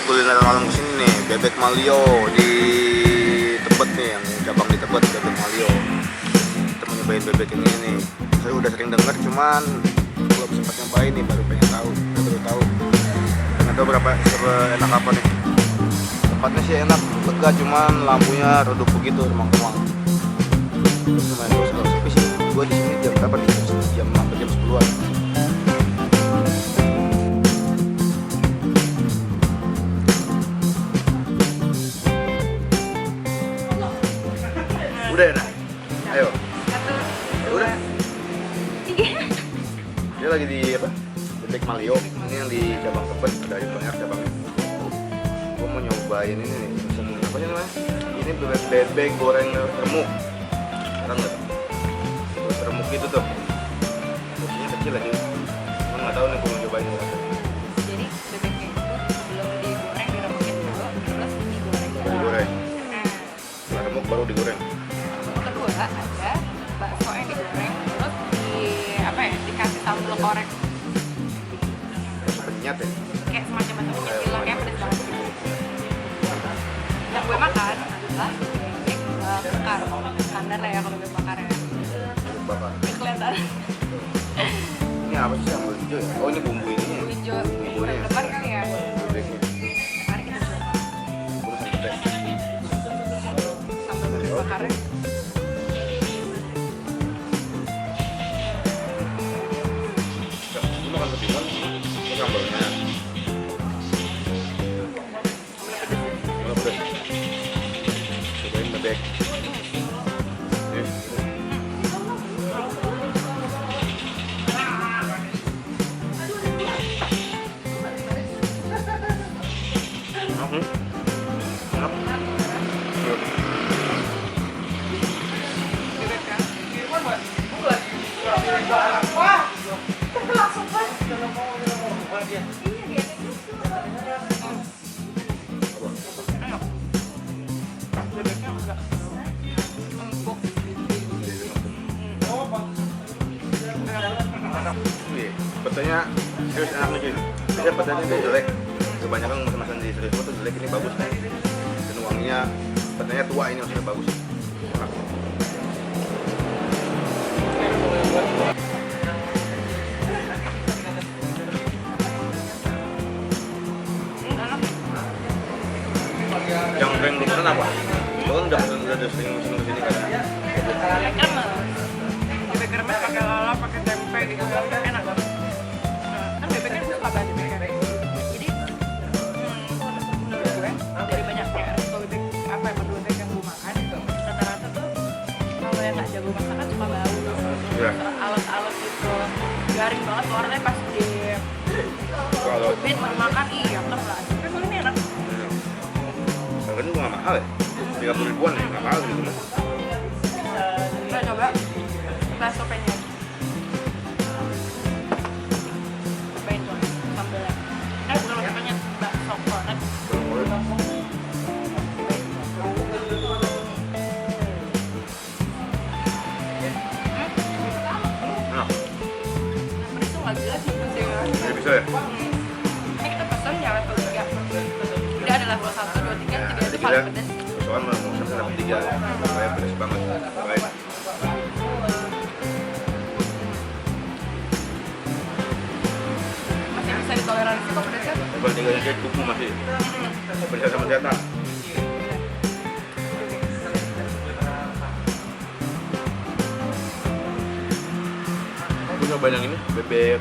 kuliner malam kesini nih, bebek Malio di Tebet nih, yang cabang di Tebet, bebek Malio. Kita mau nyobain bebek yang ini nih. Saya udah sering dengar, cuman belum sempat nyobain nih, baru pengen tahu. Saya baru tahu. Pengen tahu berapa enak apa nih. Tempatnya sih enak, lega, cuman lampunya redup begitu, remang-remang. Terus lumayan bos, kalau sepi sih. Gua di sini jam berapa nih? Jam 10-an. Udah ya, nah? Ayo. Udah. Dia lagi di apa? Bebek Malio. Ini yang di cabang Tebet, ada banyak cabangnya. Gua mau nyobain ini nih. Apa sih namanya? Ini bebek goreng remuk. Kan nggak? Remuk gitu tuh. Porsinya kecil lagi. Gua nggak tahu nih gua mau cobain ini. Jadi bebeknya itu sebelum digoreng diremukin dulu, terus digoreng. Digoreng. Setelah remuk baru digoreng. Kedua ada bakso yang digoreng, terus dikasih sambal korek Bakso penyat ya. kayak semacam bakso penyet gitu, kayak pedes banget. Yang gue makan adalah bebek bakar, standar lah ya kalau bebek bakar ya. Bebek bakar. Ini kelihatan Ini apa sih sambal hijau ya? Oh ini bumbu ini ya? hijau Bumbunya ya? depan kali ya. Bebeknya. Mari kita coba Gua masih tes. sambal bebek bakarnya. Lu makan ketimbang, ini sambalnya. Kalau pedas. Cobain bebek. Nih. Enak nih. Enak. Yuk. Bebeknya enggak empuk. Iya, petanya serius enak nih. Biasanya petanya itu jelek. Kebanyakan masan-masan di serius foto jelek, ini bagus nih. Dan wanginya, petanya tua, ini maksudnya bagus. Enak. Yang paling lu pesen apa? Lu kan udah sering kesini kan? Bebek kremes. Bebek kremes pakai lala, pakai tempe gitu, enak. Kan bebeknya gue suka banget bebeknya. Jadi menurut gue dari banyaknya resto bebek bebek yang gue makan, rata-rata tuh kalau yang nggak jago masakan suka bau, Iya. alat-alat gitu, garing banget warnanya pas di Kalau bit mau makan iya kan lah. Tapi kalau ini enak. harganya juga nggak mahal ya? 30 ribuan ya? Nggak mahal gitu mas. Kita coba bakso penyet. Cobain tuh sambelnya. Bukan bakso penyet, bakso korek. Enak. Pedes tuh nggak jelas sih pedesnya. Ini bisa ya? Ini kita pesan ya level 3. Tidak ada level 1, 2, 3, 3 itu paling pedes. Soalnya mau pesan level 3 supaya pedas banget. Baik. Masih bisa ditoleransi kok pedesnya. Level 3 nya kayak kuku masih. Pedas sama cetak. Aku nyobain yang ini, bebek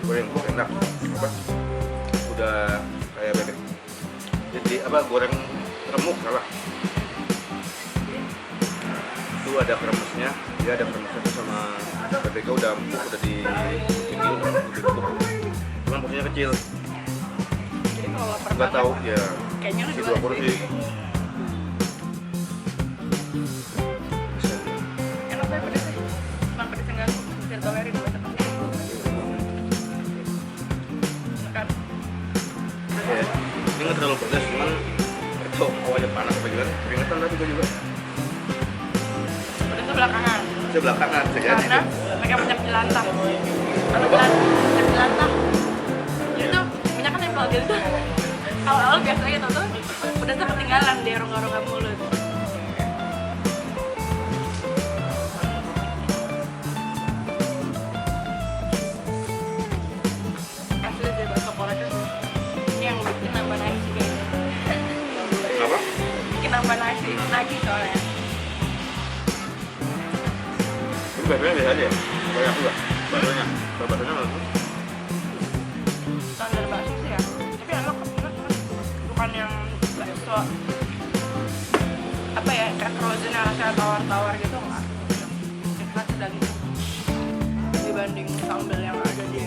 goreng enak. Apa? Udah kayak bebek. Jadi apa goreng remuk salah. Itu ada kremesnya, dia ada kremesnya tuh sama bebeknya udah empuk, udah dibikin udah ditutup. Cuman porsinya kecil. Jadi kalau lapar Nggak tahu ya. kayaknya lu Si dua 2 porsi. enak banget pedesnya. Emang pedesnya nggak bisa ditolerin banget. Kan Ya, ini nggak terlalu pedas, cuman itu awalnya panas apa gimana? Keringetan tadi gue juga. pedesnya belakangan. Saya belakangan saja. Karena pakai minyak jelantah. Kalau Apa? minyak jelantah itu minyak kan nempel gitu. Awal-awal biasanya tuh udah tuh ketinggalan di rongga-rongga mulut. Asli deh bakso korek itu yang bikin nambah nasi kayaknya. Apa? Bikin nambah nasi soalnya. Ini baksonya biasa aja ya? Banyak juga baksonya. Kalau baksonya menurutku Standar bakso sih ya. Tapi enak bukan yang bakso apa ya, kayak frozen yang rasanya tawar-tawar gitu enggak. Enak sedang dibanding sambal yang ada di